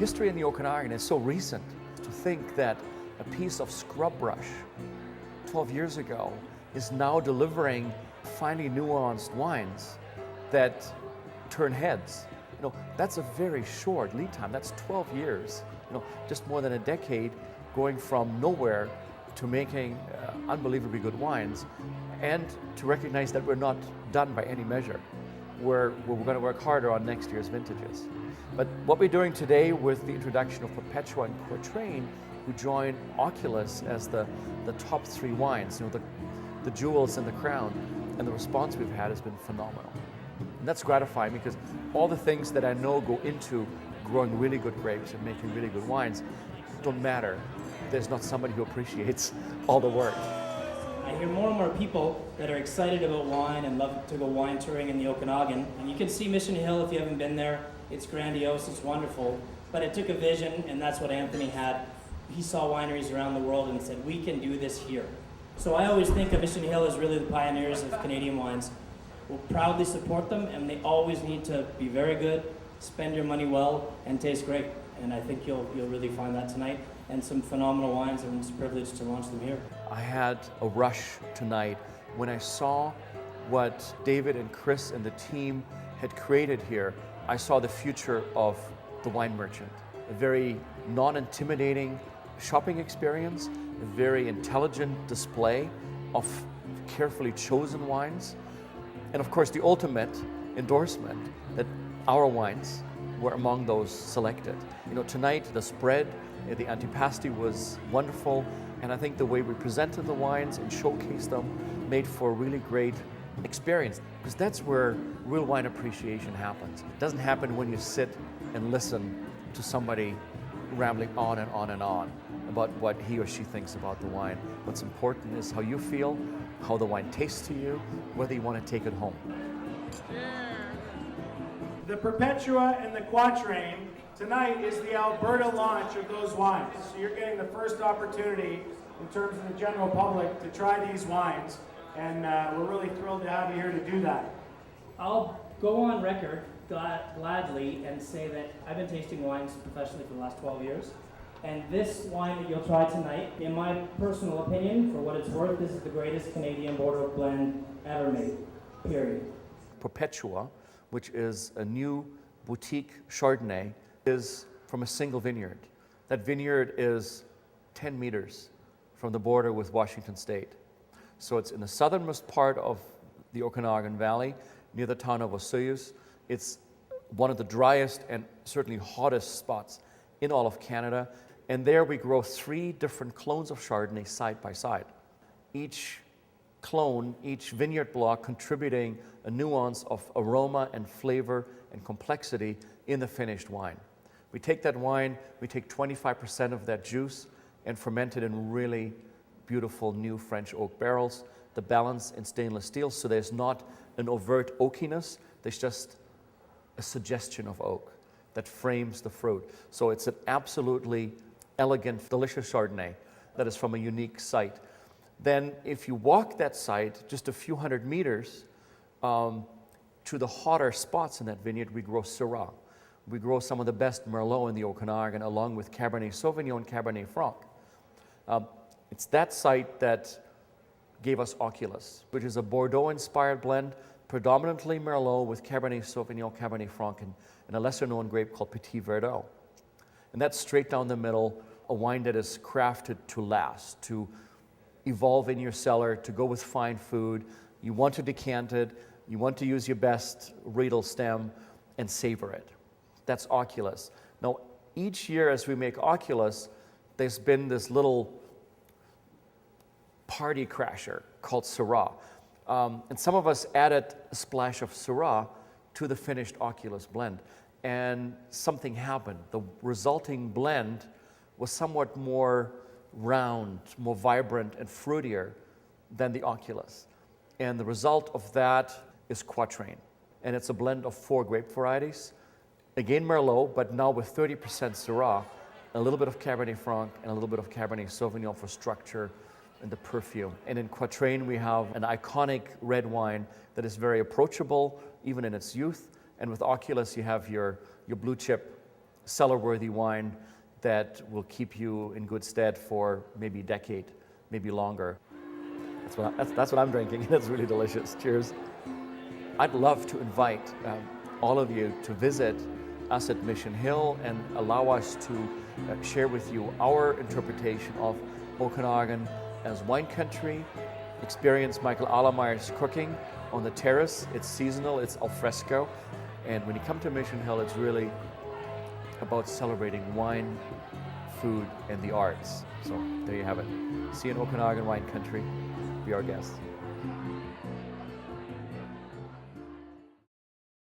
history in the Okanagan is so recent. To think that a piece of scrub brush 12 years ago is now delivering finely nuanced wines that turn heads. That's a very short lead time. That's 12 years, just more than a decade going from nowhere to making unbelievably good wines, and to recognize that we're not done by any measure. We're going to work harder on next year's vintages. But what we're doing today with the introduction of Perpetua and Quatrain, who join Oculus as the top three wines, the jewels in the crown, and the response we've had has been phenomenal. And that's gratifying because all the things that I know go into growing really good grapes and making really good wines don't matter. There's not somebody who appreciates all the work. I hear more and more people that are excited about wine and love to go wine touring in the Okanagan. And you can see Mission Hill if you haven't been there. It's grandiose, it's wonderful. But it took a vision, and that's what Anthony had. He saw wineries around the world and said, we can do this here. So I always think of Mission Hill as really the pioneers of Canadian wines. We'll proudly support them, and they always need to be very good, spend your money well, and taste great. And I think you'll really find that tonight. And some phenomenal wines, and it's a privilege to launch them here. I had a rush tonight when I saw what David and Chris and the team had created here. I saw the future of the wine merchant. A very non-intimidating shopping experience, a very intelligent display of carefully chosen wines, and of course the ultimate endorsement that our wines were among those selected. Tonight the spread, the antipasti was wonderful, and I think the way we presented the wines and showcased them made for a really great experience, because that's where real wine appreciation happens. It doesn't happen when you sit and listen to somebody rambling on and on and on about what he or she thinks about the wine. What's important is how you feel, how the wine tastes to you, whether you want to take it home. The Perpetua and the Quatrain tonight is the Alberta launch of those wines. So you're getting the first opportunity in terms of the general public to try these wines, and we're really thrilled to have you here to do that. I'll go on record gladly and say that I've been tasting wines professionally for the last 12 years. And this wine that you'll try tonight, in my personal opinion, for what it's worth, this is the greatest Canadian Bordeaux blend ever made, period. Perpetua, which is a new boutique Chardonnay, is from a single vineyard. That vineyard is 10 meters from the border with Washington State. So it's in the southernmost part of the Okanagan Valley, near the town of Oculus. It's one of the driest and certainly hottest spots in all of Canada. And there we grow 3 different clones of Chardonnay side by side. Each clone, each vineyard block contributing a nuance of aroma and flavor and complexity in the finished wine. We take that wine, we take 25% of that juice and ferment it in really beautiful new French oak barrels. The balance in stainless steel, so there's not an overt oakiness, there's just a suggestion of oak that frames the fruit. So it's an absolutely elegant, delicious Chardonnay that is from a unique site. Then if you walk that site just a few hundred meters to the hotter spots in that vineyard, we grow Syrah. We grow some of the best Merlot in the Okanagan, along with Cabernet Sauvignon and Cabernet Franc. It's that site that gave us Oculus, which is a Bordeaux-inspired blend, predominantly Merlot with Cabernet Sauvignon, Cabernet Franc, and a lesser-known grape called Petit Verdot. And that's straight down the middle, a wine that is crafted to last, to evolve in your cellar, to go with fine food. You want to decant it, you want to use your best Riedel stem and savor it. That's Oculus. Now, each year as we make Oculus, there's been this little party crasher called Syrah. And some of us added a splash of Syrah to the finished Oculus blend. And something happened. The resulting blend was somewhat more round, more vibrant and fruitier than the Oculus. And the result of that is Quatrain. And it's a blend of 4 grape varieties. Again, Merlot, but now with 30% Syrah, a little bit of Cabernet Franc, and a little bit of Cabernet Sauvignon for structure and the perfume. And in Quatrain, we have an iconic red wine that is very approachable, even in its youth. And with Oculus, you have your blue chip cellar-worthy wine that will keep you in good stead for maybe a decade, maybe longer. That's what I'm drinking. It's really delicious. Cheers. I'd love to invite all of you to visit us at Mission Hill and allow us to share with you our interpretation of Okanagan as wine country. Experience Michael Allemeyer's cooking on the terrace. It's seasonal, it's al fresco. And when you come to Mission Hill, it's really about celebrating wine, food, and the arts. So there you have it. See you in Okanagan wine country. Be our guest.